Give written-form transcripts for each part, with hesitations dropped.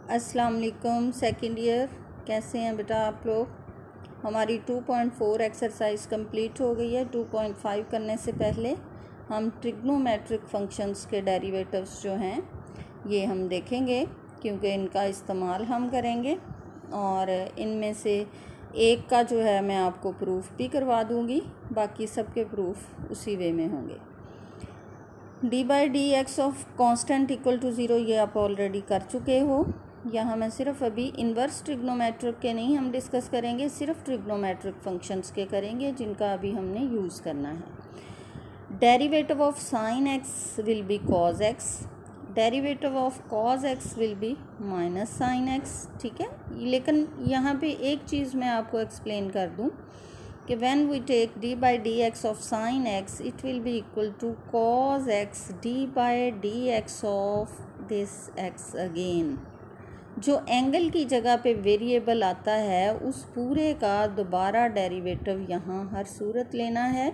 अस्सलाम वालेकुम second year, कैसे हैं बेटा आप लोग। हमारी 2.4 एक्सरसाइज कंप्लीट हो गई है। 2.5 करने से पहले हम ट्रिग्नोमेट्रिक फंक्शंस के डेरिवेटिव्स जो हैं ये हम देखेंगे, क्योंकि इनका इस्तेमाल हम करेंगे और इनमें से एक का जो है मैं आपको प्रूफ भी करवा दूंगी, बाकी सबके प्रूफ उसी वे में होंगे। D by d x of constant equal to zero, ये आप ऑलरेडी कर चुके हो। यहाँ मैं सिर्फ अभी इन्वर्स ट्रिग्नोमेट्रिक के नहीं हम डिस्कस करेंगे, सिर्फ ट्रिग्नोमेट्रिक फंक्शंस के करेंगे जिनका अभी हमने यूज़ करना है। Derivative of sine x will be cos x, derivative of cause x will B minus sine x, ठीक है। लेकिन यहाँ पे एक चीज़ मैं आपको एक्सप्लेन कर दूँ कि when we take d by d x of sine x it will be equal to cos x d by d x of this x again. जो एंगल की जगह पे वेरिएबल आता है उस पूरे का दोबारा डेरिवेटिव यहाँ हर सूरत लेना है।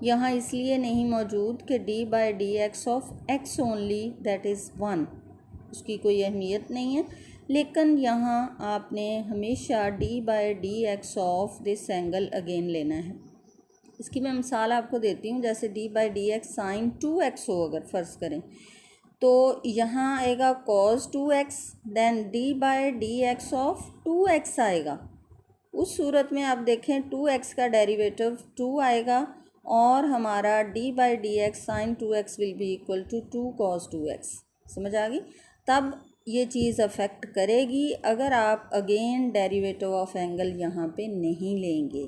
यहाँ इसलिए नहीं मौजूद कि d by d x of x only, that is one, उसकी कोई अहमियत नहीं है। लेकिन यहाँ आपने हमेशा d by d x of this angle again लेना है। इसकी मैं मिसाल आपको देती हूँ, जैसे d by d x sine 2x हो अगर फ़र्ज़ करें तो यहाँ आएगा cos 2x, then d by d x of 2x आएगा। उस सूरत में आप देखें 2x का डेरिवेटिव 2 आएगा और हमारा d by d x sine 2x will be equal to 2 cos 2x। समझ आ गई? तब ये चीज़ अफेक्ट करेगी अगर आप अगेन डेरिवेटिव ऑफ एंगल यहाँ पे नहीं लेंगे।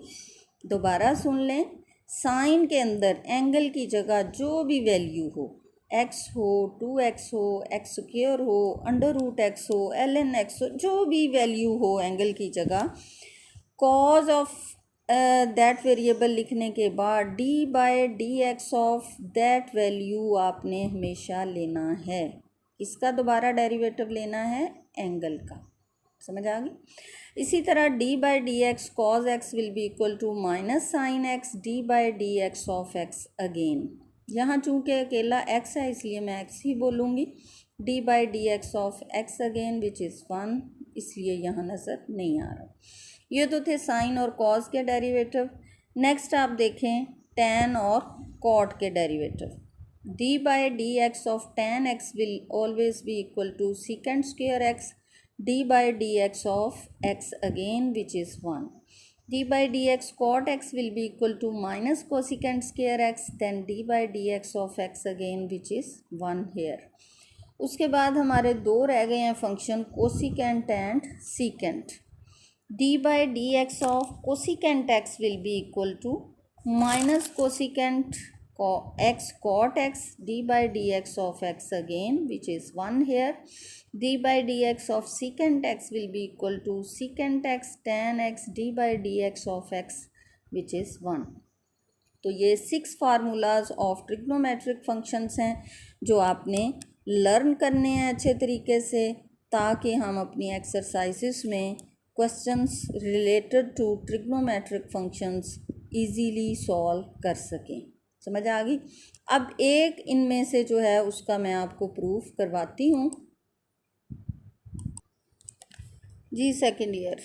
दोबारा सुन लें, साइन के अंदर एंगल की जगह जो भी वैल्यू हो, x हो, 2x हो, x स्क्वायर हो, अंडर रूट x हो, ln x हो, जो भी वैल्यू हो एंगल की जगह, कॉज ऑफ दैट वेरिएबल लिखने के बाद D by d x of that value आपने हमेशा लेना है। इसका दोबारा डेरिवेटिव लेना है एंगल का। समझ आ गई? इसी तरह d by d x cos x will be equal to minus sine x d by d x of x again. यहाँ चूँकि अकेला x है इसलिए मैं x ही बोलूँगी। D by d x of x again which is 1, इसलिए यहाँ नज़र नहीं आ रहा। ये तो थे साइन और कॉज के डेरिवेटिव। नेक्स्ट आप देखें tan और कॉट के derivative. D by d x of tan x will always be equal to secant square x d by d x of x again which is 1। d by dx cot x will be equal to minus cosecant square x, then d by dx of x again which is 1 here। उसके बाद हमारे दो रह गए हैं function cosecant and secant. d by dx of cosecant x will be equal to minus cosecant x cot x d by dx of x again which is 1 here। d by dx of secant x will be equal to secant x tan x d by dx of x which is 1। तो ये 6 formulas of trigonometric functions हैं जो आपने learn करने हैं अच्छे तरीके से, ताकि हम अपनी एक्सरसाइजेस में questions related to trigonometric functions easily solve कर सकें। समझ आ गई? अब एक इनमें से जो है उसका मैं आपको प्रूफ करवाती हूँ। जी सेकेंड ईयर,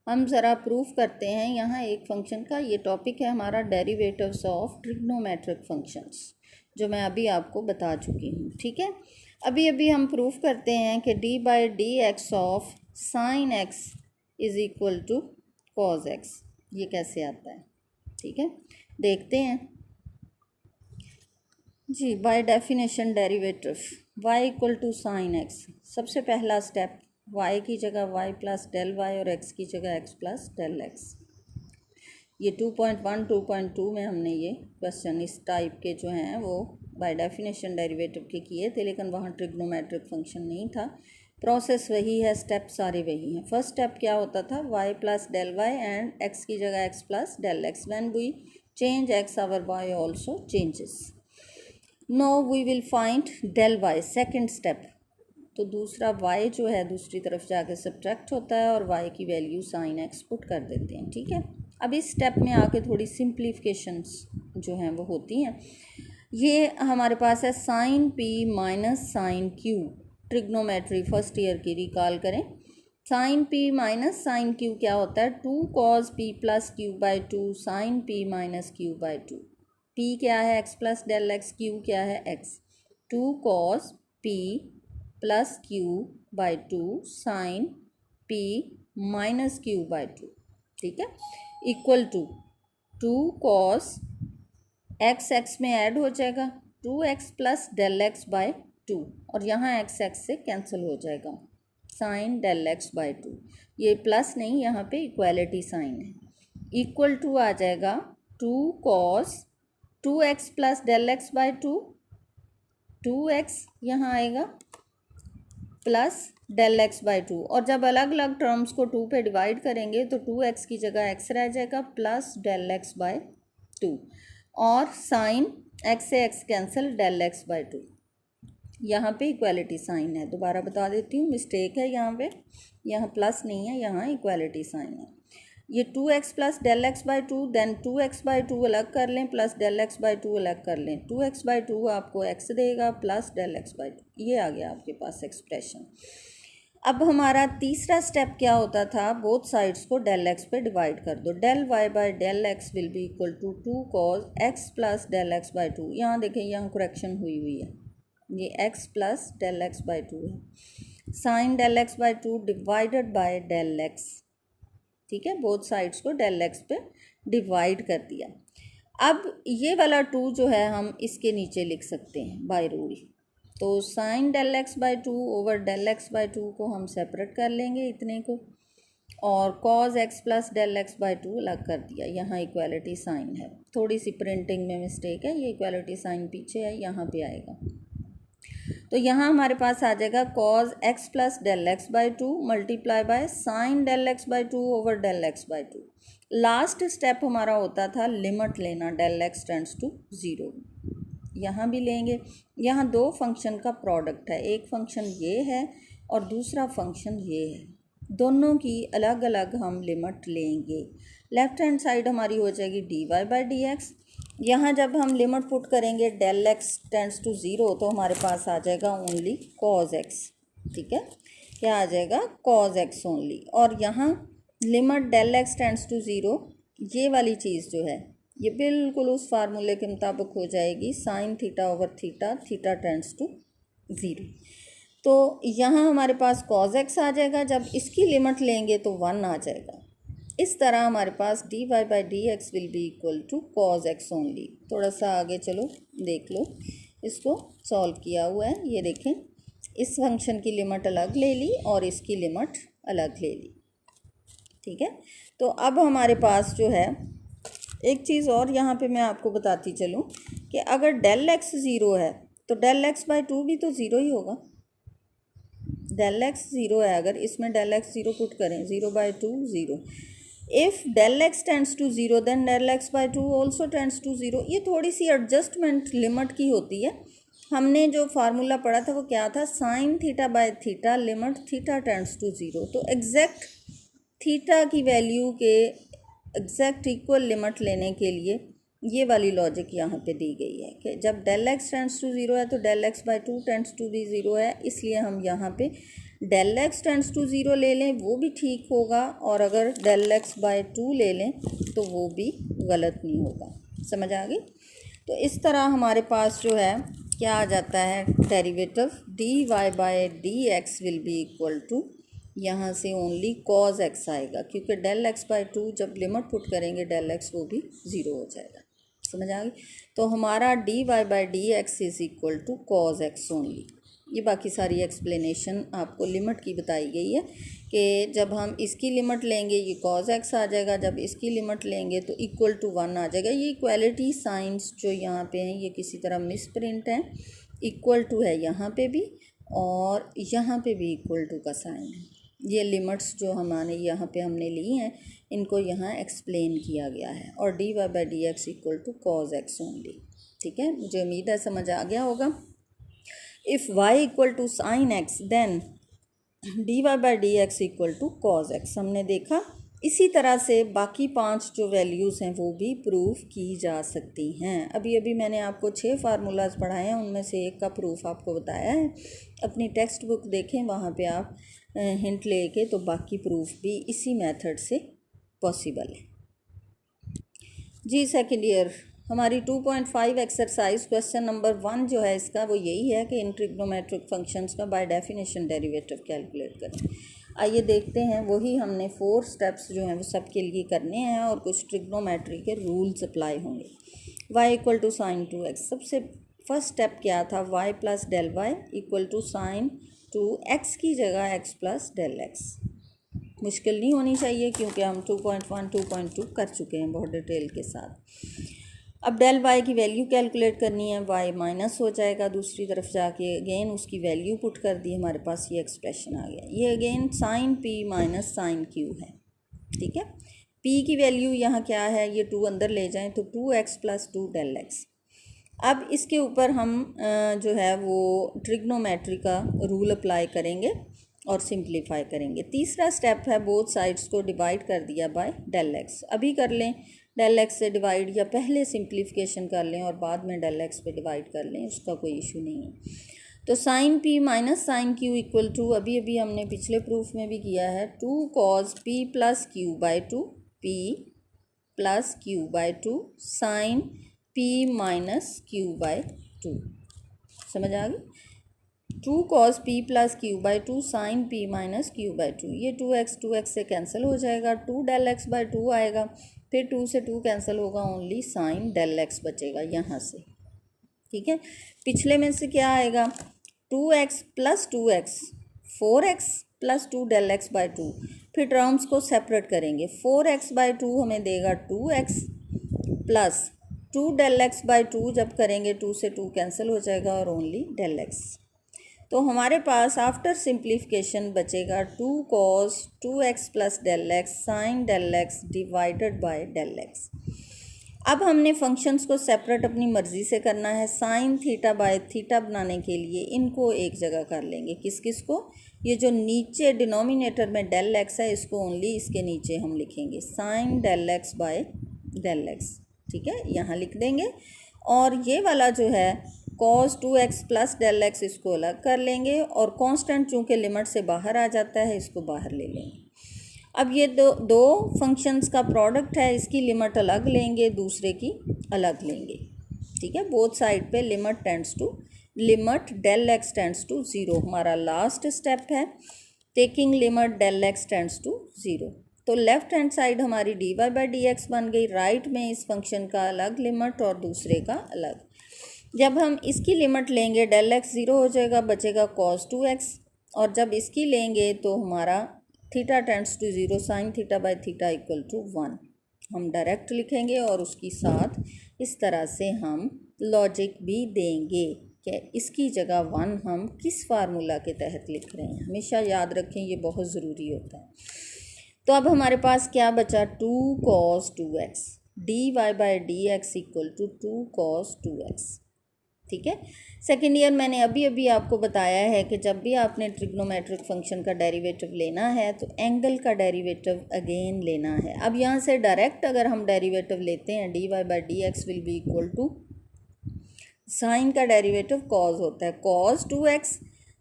हम ज़रा प्रूफ करते हैं यहाँ एक फंक्शन का। ये टॉपिक है हमारा डेरिवेटिव्स ऑफ ट्रिग्नोमेट्रिक फंक्शंस, जो मैं अभी आपको बता चुकी हूँ। ठीक है, अभी हम प्रूफ करते हैं कि d by d x of sine x is equal to cos x. ये कैसे आता है? ठीक है, देखते हैं जी। By definition derivative y equal to sine x. सबसे पहला स्टेप, y की जगह y प्लस डेल y और x की जगह x प्लस डेल x। ये 2.1 2.2 में हमने ये क्वेश्चन इस टाइप के जो हैं वो बाय डेफिनेशन डेरिवेटिव के किए थे, लेकिन वहाँ ट्रिग्नोमेट्रिक फंक्शन नहीं था। प्रोसेस वही है, स्टेप सारे वही हैं। फर्स्ट स्टेप क्या होता था? y plus del y and x की जगह x plus del x। When we change x our y also changes. No we will find del y, second step. तो दूसरा y जो है दूसरी तरफ जाके सब्ट्रैक्ट होता है और y की वैल्यू साइन x पुट कर देते हैं। ठीक है, अब इस स्टेप में आके थोड़ी सिंप्लीफिकेशंस जो हैं वो होती हैं। ये हमारे पास है sine p minus sine q। Trigonometry first year की रिकॉल करें। Sine p minus sine q क्या होता है, 2 cos p plus q by 2 sine p minus q by 2। p क्या है, x plus del x, q क्या है, x। 2 cos p plus q by 2 sine p minus q by 2, ठीक है, equal to 2 cos x x में add हो जाएगा 2x plus del x by 2 और यहाँ x x से कैंसिल हो जाएगा साइन डेल एक्स बाई 2। ये प्लस नहीं, यहाँ पे इक्वालिटी साइन है। इक्वल टू आ जाएगा 2 cos 2x plus del x by 2, 2x यहाँ आएगा प्लस डेल एक्स बाई 2 और जब अलग अलग टर्म्स को 2 पे डिवाइड करेंगे तो 2x की जगह x रह जाएगा प्लस डेल एक्स बाई 2 और साइन x से x cancel del x by 2। यहाँ पे इक्वालिटी साइन है, दोबारा बता देती हूँ, मिस्टेक है यहाँ पे, यहाँ प्लस नहीं है, यहाँ इक्वालिटी साइन है। ये 2x plus del x by 2, then 2x by 2 अलग कर लें प्लस डेल एक्स बाई 2 अलग कर लें, 2x बाई 2 आपको x देगा प्लस डेल एक्स बाई 2। ये आ गया आपके पास एक्सप्रेशन। अब हमारा तीसरा स्टेप क्या होता था, बोथ साइड्स को डेल एक्स पे डिवाइड कर दो। Del y by del x will be equal to 2 cos x plus del x by 2। यहाँ देखें, यहाँ करेक्शन हुई है, ये x plus del x by 2 है, sine del x by 2 divided by del x, ठीक है, बोथ साइड्स को डेल एक्स पे डिवाइड कर दिया। अब ये वाला 2 जो है हम इसके नीचे लिख सकते हैं बाय रूल, तो sine del x by 2 over del x by 2 को हम सेपरेट कर लेंगे इतने को, और cos x plus del x by 2 अलग कर दिया। यहाँ इक्वालिटी साइन है, थोड़ी सी प्रिंटिंग में मिस्टेक है, ये इक्वालिटी साइन पीछे है, यहाँ पे आएगा। तो यहाँ हमारे पास आ जाएगा cos x plus del x by 2 multiply by sine del x by 2 over del x by 2। Last step हमारा होता था लिमिट लेना, डेल एक्स टेंड्स टू 0, यहाँ भी लेंगे। यहाँ दो फंक्शन का प्रोडक्ट है, एक फंक्शन ये है और दूसरा फंक्शन ये है, दोनों की अलग अलग हम लिमिट लेंगे। लेफ्ट हैंड साइड हमारी हो जाएगी d y by d x. यहाँ जब हम लिमिट पुट करेंगे डेल एक्स टेंड्स टू 0 तो हमारे पास आ जाएगा ओनली cos x, ठीक है, क्या आ जाएगा cos x ओनली। और यहाँ limit del x tends to 0, ये वाली चीज़ जो है ये बिल्कुल उस फार्मूले के मुताबिक हो जाएगी, sine theta over theta, theta tends to 0। तो यहाँ हमारे पास cos x आ जाएगा, जब इसकी लिमिट लेंगे तो 1 आ जाएगा। इस तरह हमारे पास d y by d x will be equal to cos x only. थोड़ा सा आगे चलो देख लो, इसको सॉल्व किया हुआ है, ये देखें, इस फंक्शन की लिमिट अलग ले ली और इसकी लिमिट अलग ले ली, ठीक है। तो अब हमारे पास जो है एक चीज़ और यहाँ पे मैं आपको बताती चलूँ कि अगर डेल एक्स 0 है तो डेल एक्स बाई 2 भी तो 0 ही होगा। डेल एक्स 0 है, अगर इसमें डेल एक्स 0 पुट करें, 0 by 2 0, if del x tends to 0 then del x by 2 also tends to 0। ये थोड़ी सी एडजस्टमेंट लिमिट की होती है। हमने जो फार्मूला पढ़ा था वो क्या था, sine theta by theta limit theta tends to 0। तो एग्जैक्ट थीटा की वैल्यू के एग्जैक्ट इक्वल लिमिट लेने के लिए ये वाली लॉजिक यहाँ पे दी गई है कि जब डेल एक्स टेंड्स टू 0 है तो del x by 2 tends to भी 0 है, इसलिए हम यहाँ पे डेल एक्स टेंड्स टू 0 ले लें वो भी ठीक होगा, और अगर डेल एक्स बाई 2 ले लें तो वो भी गलत नहीं होगा। समझ आ गई। तो इस तरह हमारे पास जो है क्या आ जाता है, derivative d y by d x will be equal to, यहाँ से ओनली cos x आएगा, क्योंकि डेल एक्स बाई 2 जब लिमिट पुट करेंगे डेल एक्स वो भी 0 हो जाएगा। समझ आ गई। तो हमारा d y by d x is equal to cos x only. ये बाकी सारी एक्सप्लेनेशन आपको लिमिट की बताई गई है कि जब हम इसकी लिमिट लेंगे ये cos x आ जाएगा, जब इसकी लिमिट लेंगे तो इक्वल टू 1 आ जाएगा। ये इक्वालिटी साइंस जो यहाँ पे हैं ये किसी तरह मिस प्रिंट है, इक्वल टू है यहाँ पे भी और यहाँ पे भी इक्वल टू का साइन है। ये लिमिट्स जो हमारे यहाँ पे हमने ली हैं इनको यहाँ एक्सप्लेन किया गया है, और d y by d x equal to cos x only. ठीक है, मुझे उम्मीद है समझ आ गया होगा। If y equal to sine x then d y by d x equal to cos x। हमने देखा इसी तरह से बाकी 5 जो वैल्यूज़ हैं वो भी प्रूफ की जा सकती हैं। अभी अभी मैंने आपको 6 फार्मूलाज पढ़ाए हैं, उनमें से एक का प्रूफ आपको बताया है। अपनी टेक्स्ट बुक देखें, वहाँ पे आप हिंट लेके तो बाकी प्रूफ भी इसी मेथड से पॉसिबल है। जी सेकेंड ईयर हमारी 2.5 एक्सरसाइज क्वेश्चन नंबर 1 जो है इसका वो यही है कि इन ट्रिग्नोमेट्रिक फंक्शंस का बाय डेफिनेशन डेरिवेटिव कैलकुलेट करें। आइए देखते हैं, वही हमने 4 स्टेप्स जो हैं वो सब के लिए करने हैं और कुछ ट्रिग्नोमेट्री के रूल्स अप्लाई होंगे। y equal to sine 2x, सबसे फर्स्ट स्टेप क्या था, y plus del y equal to sine 2x की जगह x प्लस डेल एक्स। मुश्किल नहीं होनी चाहिए क्योंकि हम 2.1 2.2 कर चुके हैं बहुत डिटेल के साथ। अब डेल वाई की वैल्यू कैलकुलेट करनी है, वाई माइनस हो जाएगा दूसरी तरफ जाके, अगेन उसकी वैल्यू पुट कर दी, हमारे पास ये एक्सप्रेशन आ गया। ये again sine p minus sine q है, ठीक है। पी की वैल्यू यहाँ क्या है, ये 2 अंदर ले जाएं तो 2x प्लस 2 डेल एक्स। अब इसके ऊपर हम जो है वो ट्रिग्नोमेट्री का रूल अप्लाई करेंगे और सिंप्लीफाई करेंगे। तीसरा स्टेप है बोथ साइड्स को डिवाइड कर दिया बाय डेल एक्स। अभी कर लें डेल एक्स से डिवाइड, या पहले सिंप्लीफिकेशन कर लें और बाद में डेल एक्स पे डिवाइड कर लें, उसका कोई इशू नहीं है। तो sine p minus sine q equal to, अभी अभी हमने पिछले प्रूफ में भी किया है, 2 cos p plus q by 2, p plus q by 2 sine p minus q by 2। समझ आ गई। 2 cos p plus q by 2 sine p minus q by 2, ये 2x से कैंसिल हो जाएगा, 2 डेल एक्स बाई 2 आएगा, फिर 2 से 2 कैंसिल होगा, ओनली साइन डेल एक्स बचेगा यहाँ से, ठीक है। पिछले में से क्या आएगा, 2x plus 2x 4x plus 2 del x by 2, फिर टर्म्स को सेपरेट करेंगे, 4x बाई 2 हमें देगा 2x plus 2 del x by 2, जब करेंगे 2 से 2 कैंसिल हो जाएगा और ओनली डेल एक्स। तो हमारे पास आफ्टर सिंप्लीफिकेशन बचेगा 2 cos 2x plus del x sine del x divided by del x. अब हमने फंक्शंस को सेपरेट अपनी मर्ज़ी से करना है। साइन थीटा बाय थीटा बनाने के लिए इनको एक जगह कर लेंगे, किस किस को, ये जो नीचे डिनोमिनेटर में डेल एक्स है इसको ओनली इसके नीचे हम लिखेंगे sine del x by del x, ठीक है, यहाँ लिख देंगे। और ये वाला जो है cos 2x plus del x इसको अलग कर लेंगे, और कांस्टेंट चूँकि लिमिट से बाहर आ जाता है इसको बाहर ले लेंगे। अब ये दो फंक्शंस का प्रोडक्ट है, इसकी लिमिट अलग लेंगे, दूसरे की अलग लेंगे, ठीक है। बोथ साइड पे limit del x tends to 0 हमारा लास्ट स्टेप है, taking limit del x tends to 0। तो लेफ्ट हैंड साइड हमारी d y by d x बन गई, राइट में इस फंक्शन का अलग लिमिट और दूसरे का अलग। जब हम इसकी लिमिट लेंगे डेल एक्स 0 हो जाएगा, बचेगा cos 2x, और जब इसकी लेंगे तो हमारा theta tends to 0 sine theta by theta equal to 1 हम डायरेक्ट लिखेंगे, और उसकी साथ इस तरह से हम लॉजिक भी देंगे कि इसकी जगह 1 हम किस फार्मूला के तहत लिख रहे हैं। हमेशा याद रखें, ये बहुत ज़रूरी होता है। तो अब हमारे पास क्या बचा, 2 cos 2x d y by d x equal to 2 cos 2x, ठीक है। सेकेंड ईयर मैंने अभी आपको बताया है कि जब भी आपने ट्रिग्नोमेट्रिक फंक्शन का डेरिवेटिव लेना है तो एंगल का डेरिवेटिव अगेन लेना है। अब यहाँ से डायरेक्ट अगर हम डेरिवेटिव लेते हैं, d y by d x will be equal to, sine का डेरिवेटिव कॉस होता है, cos 2x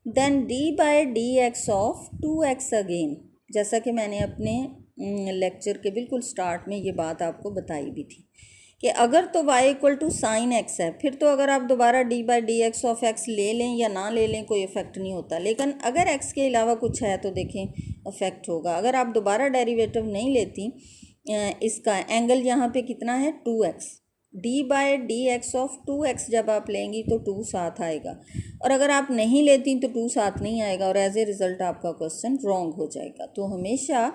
then d by d x of 2x again, जैसा कि मैंने अपने लेक्चर के बिल्कुल स्टार्ट में ये बात आपको बताई भी थी कि अगर तो y equal to sine x है, फिर तो अगर आप दोबारा d by d x of x ले लें या ना ले लें कोई इफेक्ट नहीं होता, लेकिन अगर x के अलावा कुछ है तो देखें इफेक्ट होगा। अगर आप दोबारा डेरिवेटिव नहीं लेती, इसका एंगल यहाँ पे कितना है 2x, d by d x of 2x जब आप लेंगी तो 2 साथ आएगा, और अगर आप नहीं लेती तो 2 साथ नहीं आएगा, और एज ए रिज़ल्ट आपका क्वेश्चन रॉन्ग हो जाएगा। तो हमेशा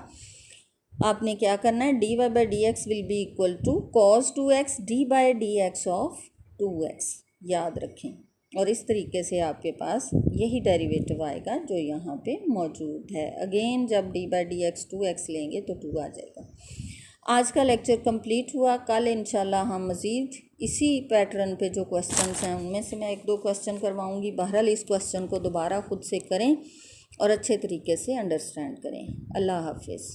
आपने क्या करना है, d y by d x will be equal to cos 2x d by d x of 2x, याद रखें। और इस तरीके से आपके पास यही डेरिवेटिव आएगा जो यहाँ पे मौजूद है। अगेन जब D by d x 2x लेंगे तो 2 आ जाएगा। आज का लेक्चर कंप्लीट हुआ। कल इंशाल्लाह हम मज़ीद इसी पैटर्न पे जो क्वेश्चंस हैं उनमें से मैं 1-2 क्वेश्चन करवाऊँगी। बहरहाल इस क्वेश्चन को दोबारा ख़ुद से करें और अच्छे तरीके से अंडरस्टैंड करें। अल्लाह हाफिज़।